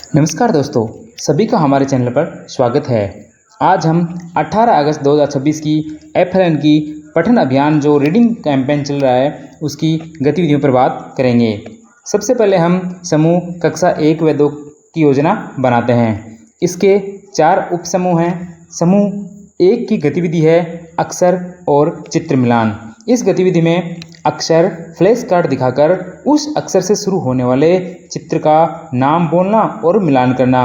नमस्कार दोस्तों, सभी का हमारे चैनल पर स्वागत है। आज हम 18 अगस्त 2026 की FLN की पठन अभियान जो रीडिंग कैंपेन चल रहा है उसकी गतिविधियों पर बात करेंगे। सबसे पहले हम समूह कक्षा 1 व 2 की योजना बनाते हैं। इसके 4 उप समूह हैं। समूह 1 की गतिविधि है अक्षर और चित्र मिलान। इस गतिविधि में अक्षर फ्लैश कार्ड दिखाकर उस अक्षर से शुरू होने वाले चित्र का नाम बोलना और मिलान करना।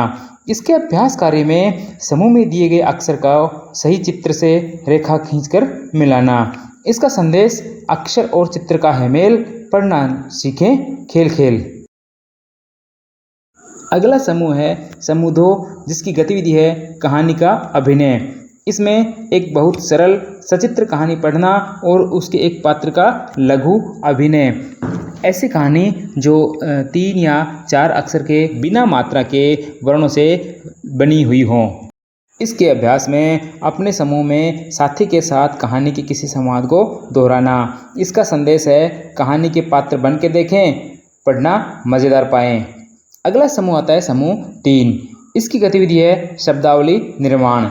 इसके अभ्यास कार्य में समूह में दिए गए अक्षर का सही चित्र से रेखा खींचकर मिलाना। इसका संदेश अक्षर और चित्र का है मेल, पढ़ना सीखें खेल खेल। अगला समूह है समूह 2, जिसकी गतिविधि है कहानी का अभिनय। इसमें एक बहुत सरल सचित्र कहानी पढ़ना और उसके एक पात्र का लघु अभिनय। ऐसी कहानी जो 3 या 4 अक्षर के बिना मात्रा के वर्णों से बनी हुई हो। इसके अभ्यास में अपने समूह में साथी के साथ कहानी के किसी संवाद को दोहराना। इसका संदेश है कहानी के पात्र बन के देखें, पढ़ना मज़ेदार पाएं। अगला समूह आता है समूह 3। इसकी गतिविधि है शब्दावली निर्माण।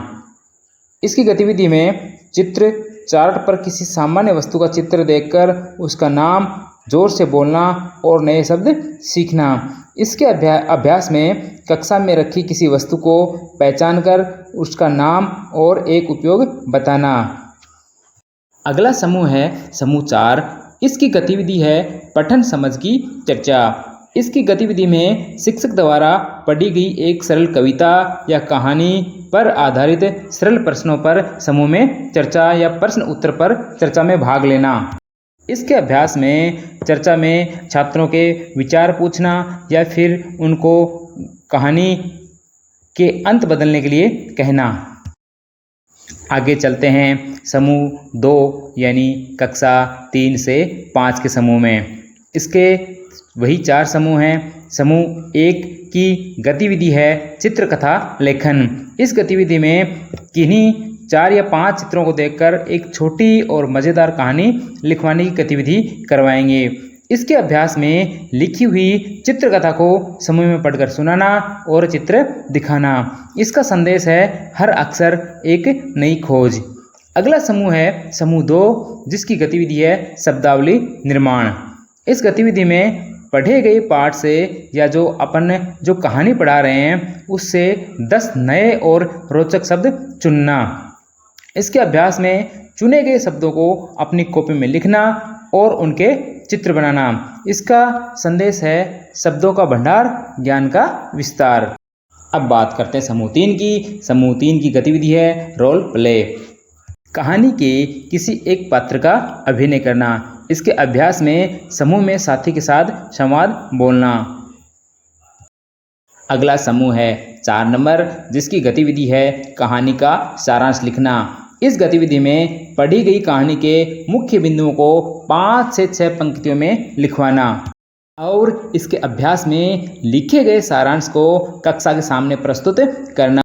इसकी गतिविधि में चित्र चार्ट पर किसी सामान्य वस्तु का चित्र देखकर उसका नाम जोर से बोलना और नए शब्द सीखना। इसके अभ्यास में कक्षा में रखी किसी वस्तु को पहचानकर उसका नाम और एक उपयोग बताना। अगला समूह है समूह 4। इसकी गतिविधि है पठन समझ की चर्चा। इसकी गतिविधि में शिक्षक द्वारा पढ़ी गई एक सरल कविता या कहानी पर आधारित सरल प्रश्नों पर समूह में चर्चा या प्रश्न उत्तर पर चर्चा में भाग लेना। इसके अभ्यास में चर्चा में छात्रों के विचार पूछना या फिर उनको कहानी के अंत बदलने के लिए कहना। आगे चलते हैं समूह 2 यानी कक्षा 3 से 5 के समूह में। इसके वही 4 समूह हैं। समूह 1 की गतिविधि है चित्रकथा लेखन। इस गतिविधि में किन्हीं 4 या 5 चित्रों को देखकर एक छोटी और मज़ेदार कहानी लिखवाने की गतिविधि करवाएंगे। इसके अभ्यास में लिखी हुई चित्रकथा को समूह में पढ़कर सुनाना और चित्र दिखाना। इसका संदेश है हर अक्षर एक नई खोज। अगला समूह है समूह 2, जिसकी गतिविधि है शब्दावली निर्माण। इस गतिविधि में पढ़े गए पाठ से या जो कहानी पढ़ा रहे हैं उससे 10 नए और रोचक शब्द चुनना। इसके अभ्यास में चुने गए शब्दों को अपनी कॉपी में लिखना और उनके चित्र बनाना। इसका संदेश है शब्दों का भंडार, ज्ञान का विस्तार। अब बात करते हैं समूह 3 की। समूह 3 की गतिविधि है रोल प्ले। कहानी के किसी एक पात्र का अभिनय करना। इसके अभ्यास में समूह में साथी के साथ संवाद बोलना। अगला समूह है 4 नंबर, जिसकी गतिविधि है कहानी का सारांश लिखना। इस गतिविधि में पढ़ी गई कहानी के मुख्य बिंदुओं को 5 से 6 पंक्तियों में लिखवाना और इसके अभ्यास में लिखे गए सारांश को कक्षा के सामने प्रस्तुत करना।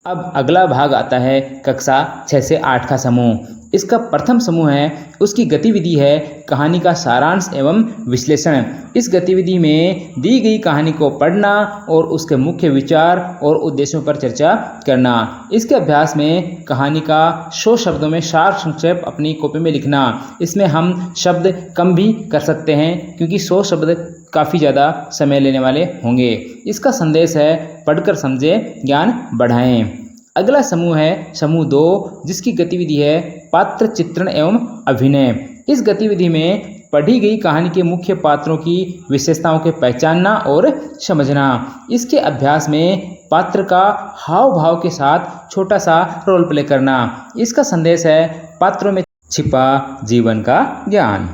अब अगला भाग आता है कक्षा 6 से 8 का समूह। इसका प्रथम समूह है उसकी गतिविधि है कहानी का सारांश एवं विश्लेषण। इस गतिविधि में दी गई कहानी को पढ़ना और उसके मुख्य विचार और उद्देश्यों पर चर्चा करना। इसके अभ्यास में कहानी का 100 शब्दों में सार संक्षेप अपनी कॉपी में लिखना। इसमें हम शब्द कम भी कर सकते हैं क्योंकि 100 शब्द काफ़ी ज़्यादा समय लेने वाले होंगे। इसका संदेश है पढ़कर समझें, ज्ञान बढ़ाएं। अगला समूह है समूह 2, जिसकी गतिविधि है पात्र चित्रण एवं अभिनय। इस गतिविधि में पढ़ी गई कहानी के मुख्य पात्रों की विशेषताओं के पहचानना और समझना। इसके अभ्यास में पात्र का हाव भाव के साथ छोटा सा रोल प्ले करना। इसका संदेश है पात्रों में छिपा जीवन का ज्ञान।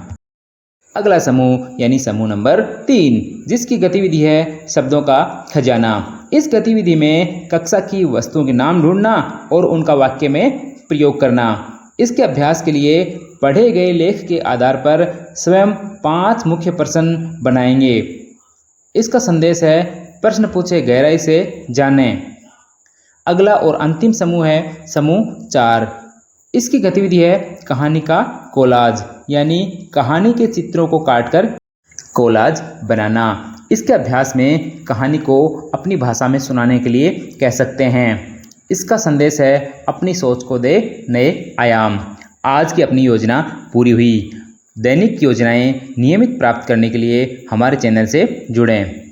अगला समूह यानी समूह नंबर 3, जिसकी गतिविधि है शब्दों का खजाना। इस गतिविधि में कक्षा की वस्तुओं के नाम ढूंढना और उनका वाक्य में प्रयोग करना। इसके अभ्यास के लिए पढ़े गए लेख के आधार पर स्वयं 5 मुख्य प्रश्न बनाएंगे। इसका संदेश है प्रश्न पूछे गहराई से जानें। अगला और अंतिम समूह है समूह 4। इसकी गतिविधि है कहानी का कोलाज, यानी कहानी के चित्रों को काटकर कोलाज बनाना। इसके अभ्यास में कहानी को अपनी भाषा में सुनाने के लिए कह सकते हैं। इसका संदेश है अपनी सोच को दे नए आयाम। आज की अपनी योजना पूरी हुई। दैनिक योजनाएं नियमित प्राप्त करने के लिए हमारे चैनल से जुड़ें।